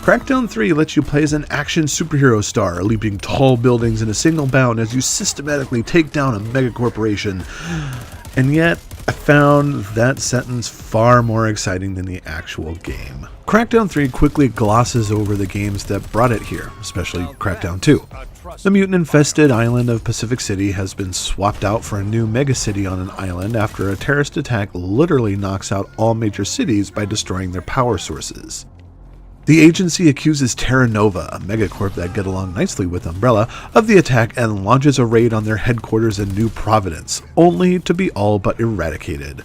Crackdown 3 lets you play as an action superhero star, leaping tall buildings in a single bound as you systematically take down a megacorporation. And yet, I found that sentence far more exciting than the actual game. Crackdown 3 quickly glosses over the games that brought it here, especially Crackdown 2. The mutant-infested island of Pacific City has been swapped out for a new megacity on an island after a terrorist attack literally knocks out all major cities by destroying their power sources. The agency accuses Terra Nova, a megacorp that get along nicely with Umbrella, of the attack and launches a raid on their headquarters in New Providence, only to be all but eradicated.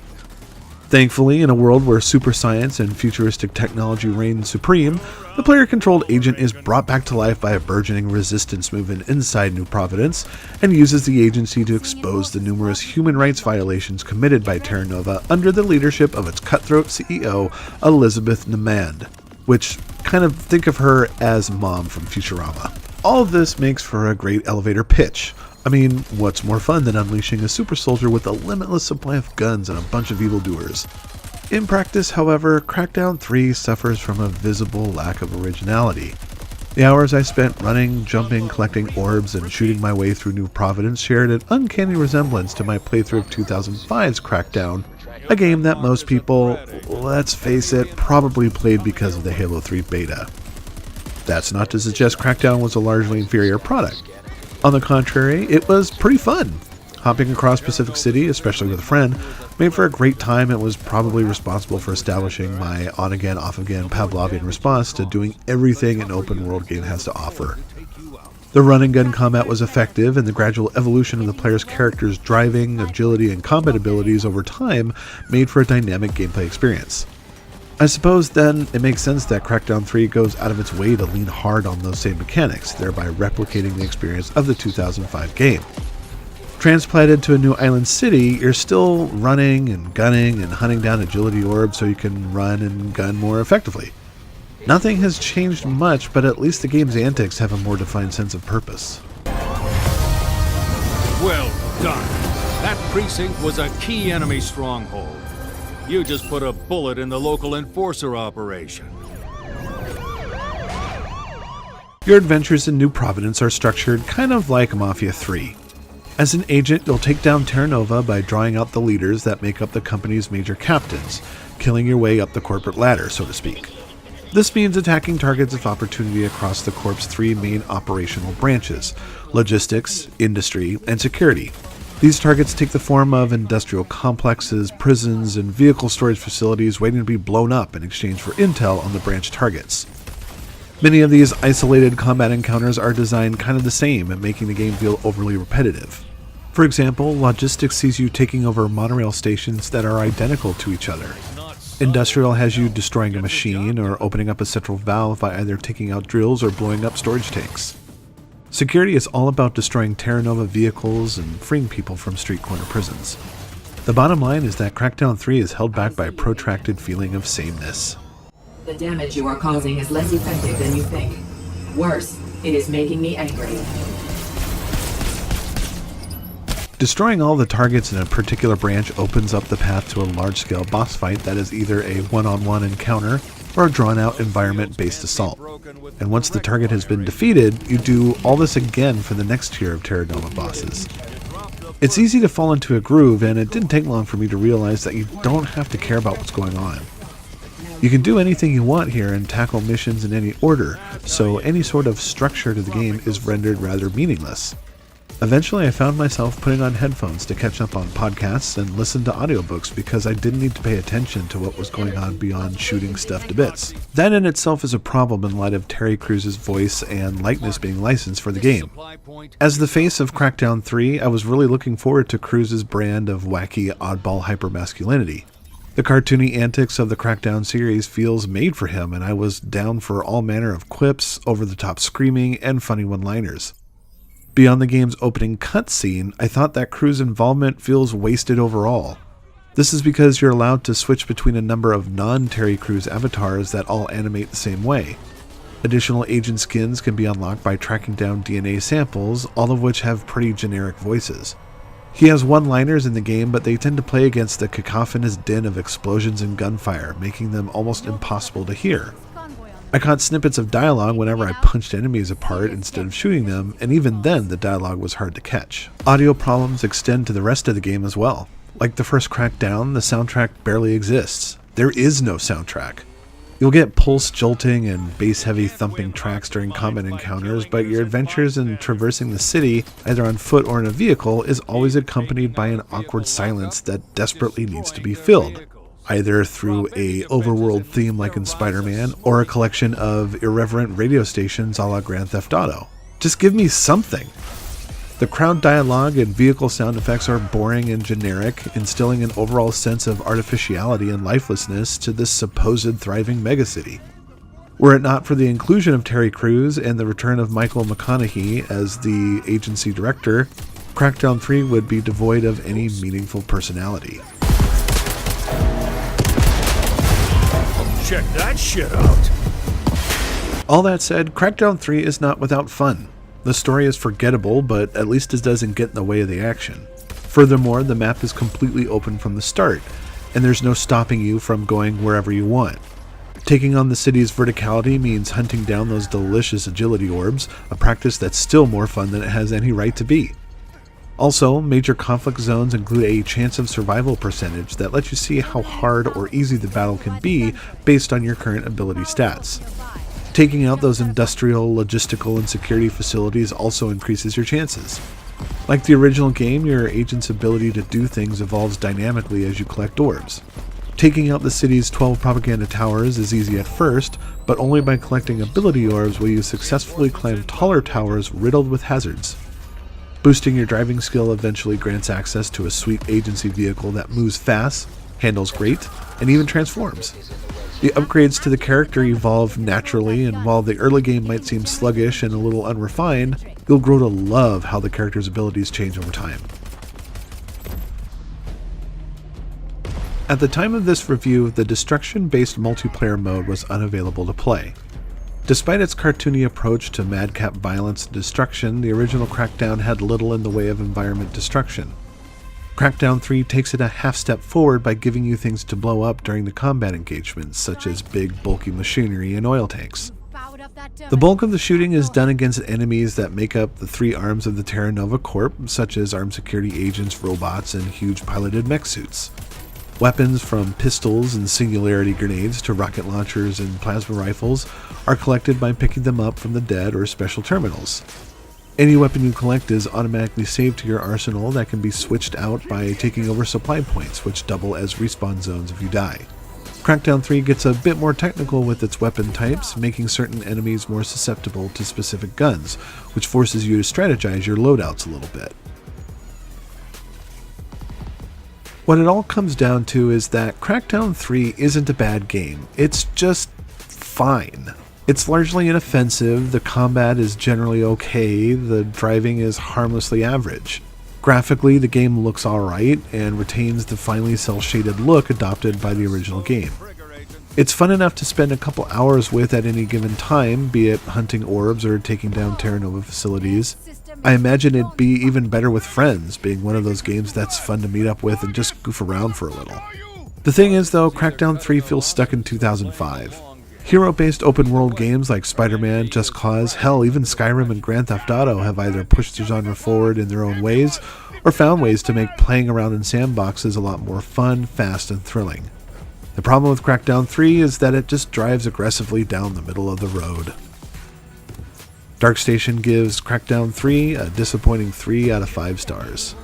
Thankfully, in a world where super science and futuristic technology reign supreme, the player-controlled agent is brought back to life by a burgeoning resistance movement inside New Providence, and uses the agency to expose the numerous human rights violations committed by Terra Nova under the leadership of its cutthroat CEO, Elizabeth Nemand, which kind of think of her as Mom from Futurama. All of this makes for a great elevator pitch. I mean, what's more fun than unleashing a super soldier with a limitless supply of guns and a bunch of evildoers? In practice, however, Crackdown 3 suffers from a visible lack of originality. The hours I spent running, jumping, collecting orbs, and shooting my way through New Providence shared an uncanny resemblance to my playthrough of 2005's Crackdown, a game that most people, let's face it, probably played because of the Halo 3 beta. That's not to suggest Crackdown was a largely inferior product. On the contrary, it was pretty fun. Hopping across Pacific City, especially with a friend, made for a great time and was probably responsible for establishing my on-again, off-again Pavlovian response to doing everything an open-world game has to offer. The run-and-gun combat was effective, and the gradual evolution of the player's character's driving, agility, and combat abilities over time made for a dynamic gameplay experience. I suppose then it makes sense that Crackdown 3 goes out of its way to lean hard on those same mechanics, thereby replicating the experience of the 2005 game. Transplanted to a new island city, you're still running and gunning and hunting down agility orbs so you can run and gun more effectively. Nothing has changed much, but at least the game's antics have a more defined sense of purpose. Well done. That precinct was a key enemy stronghold. You just put a bullet in the local enforcer operation. Your adventures in New Providence are structured kind of like Mafia 3. As an agent, you'll take down Terra Nova by drawing out the leaders that make up the company's major captains, killing your way up the corporate ladder, so to speak. This means attacking targets of opportunity across the Corp's three main operational branches: logistics, industry, and security. These targets take the form of industrial complexes, prisons, and vehicle storage facilities waiting to be blown up in exchange for intel on the branch targets. Many of these isolated combat encounters are designed kind of the same and making the game feel overly repetitive. For example, logistics sees you taking over monorail stations that are identical to each other. Industrial has you destroying a machine or opening up a central valve by either taking out drills or blowing up storage tanks. Security is all about destroying Terra Nova vehicles and freeing people from street corner prisons. The bottom line is that Crackdown 3 is held back by a protracted feeling of sameness. The damage you are causing is less effective than you think. Worse, it is making me angry. Destroying all the targets in a particular branch opens up the path to a large-scale boss fight that is either a one-on-one encounter or a drawn-out environment-based assault. And once the target has been defeated, you do all this again for the next tier of Terra Nova bosses. It's easy to fall into a groove, and it didn't take long for me to realize that you don't have to care about what's going on. You can do anything you want here and tackle missions in any order, so any sort of structure to the game is rendered rather meaningless. Eventually, I found myself putting on headphones to catch up on podcasts and listen to audiobooks because I didn't need to pay attention to what was going on beyond shooting stuff to bits. That in itself is a problem in light of Terry Crews's voice and likeness being licensed for the game. As the face of Crackdown 3, I was really looking forward to Crews's brand of wacky, oddball hypermasculinity. The cartoony antics of the Crackdown series feels made for him, and I was down for all manner of quips, over-the-top screaming, and funny one-liners. Beyond the game's opening cutscene, I thought that Crew's involvement feels wasted overall. This is because you're allowed to switch between a number of non-Terry Crews avatars that all animate the same way. Additional agent skins can be unlocked by tracking down DNA samples, all of which have pretty generic voices. He has one-liners in the game, but they tend to play against the cacophonous din of explosions and gunfire, making them almost impossible to hear. I caught snippets of dialogue whenever I punched enemies apart instead of shooting them, and even then the dialogue was hard to catch. Audio problems extend to the rest of the game as well. Like the first Crackdown, the soundtrack barely exists. There is no soundtrack. You'll get pulse jolting and bass-heavy thumping tracks during combat encounters, but your adventures in traversing the city, either on foot or in a vehicle, is always accompanied by an awkward silence that desperately needs to be filled, either through a overworld theme like in Spider-Man, or a collection of irreverent radio stations a la Grand Theft Auto. Just give me something! The crowd dialogue and vehicle sound effects are boring and generic, instilling an overall sense of artificiality and lifelessness to this supposed thriving megacity. Were it not for the inclusion of Terry Crews and the return of Michael McConaughey as the agency director, Crackdown 3 would be devoid of any meaningful personality. Check that shit out. All that said, Crackdown 3 is not without fun. The story is forgettable, but at least it doesn't get in the way of the action. Furthermore, the map is completely open from the start, and there's no stopping you from going wherever you want. Taking on the city's verticality means hunting down those delicious agility orbs, a practice that's still more fun than it has any right to be. Also, major conflict zones include a chance of survival percentage that lets you see how hard or easy the battle can be based on your current ability stats. Taking out those industrial, logistical, and security facilities also increases your chances. Like the original game, your agent's ability to do things evolves dynamically as you collect orbs. Taking out the city's 12 propaganda towers is easy at first, but only by collecting ability orbs will you successfully climb taller towers riddled with hazards. Boosting your driving skill eventually grants access to a sweet agency vehicle that moves fast, handles great, and even transforms. The upgrades to the character evolve naturally, and while the early game might seem sluggish and a little unrefined, you'll grow to love how the character's abilities change over time. At the time of this review, the destruction-based multiplayer mode was unavailable to play. Despite its cartoony approach to madcap violence and destruction, the original Crackdown had little in the way of environment destruction. Crackdown 3 takes it a half step forward by giving you things to blow up during the combat engagements, such as big, bulky machinery and oil tanks. The bulk of the shooting is done against enemies that make up the three arms of the Terra Nova Corp, such as armed security agents, robots, and huge piloted mech suits. Weapons from pistols and singularity grenades to rocket launchers and plasma rifles are collected by picking them up from the dead or special terminals. Any weapon you collect is automatically saved to your arsenal that can be switched out by taking over supply points, which double as respawn zones if you die. Crackdown 3 gets a bit more technical with its weapon types, making certain enemies more susceptible to specific guns, which forces you to strategize your loadouts a little bit. What it all comes down to is that Crackdown 3 isn't a bad game, it's just fine. It's largely inoffensive, the combat is generally okay, the driving is harmlessly average. Graphically, the game looks alright, and retains the finely cel-shaded look adopted by the original game. It's fun enough to spend a couple hours with at any given time, be it hunting orbs or taking down Terra Nova facilities. I imagine it'd be even better with friends, being one of those games that's fun to meet up with and just goof around for a little. The thing is though, Crackdown 3 feels stuck in 2005. Hero-based open-world games like Spider-Man, Just Cause, hell, even Skyrim and Grand Theft Auto have either pushed the genre forward in their own ways, or found ways to make playing around in sandboxes a lot more fun, fast, and thrilling. The problem with Crackdown 3 is that it just drives aggressively down the middle of the road. DarkStation gives Crackdown 3 a disappointing 3 out of 5 stars.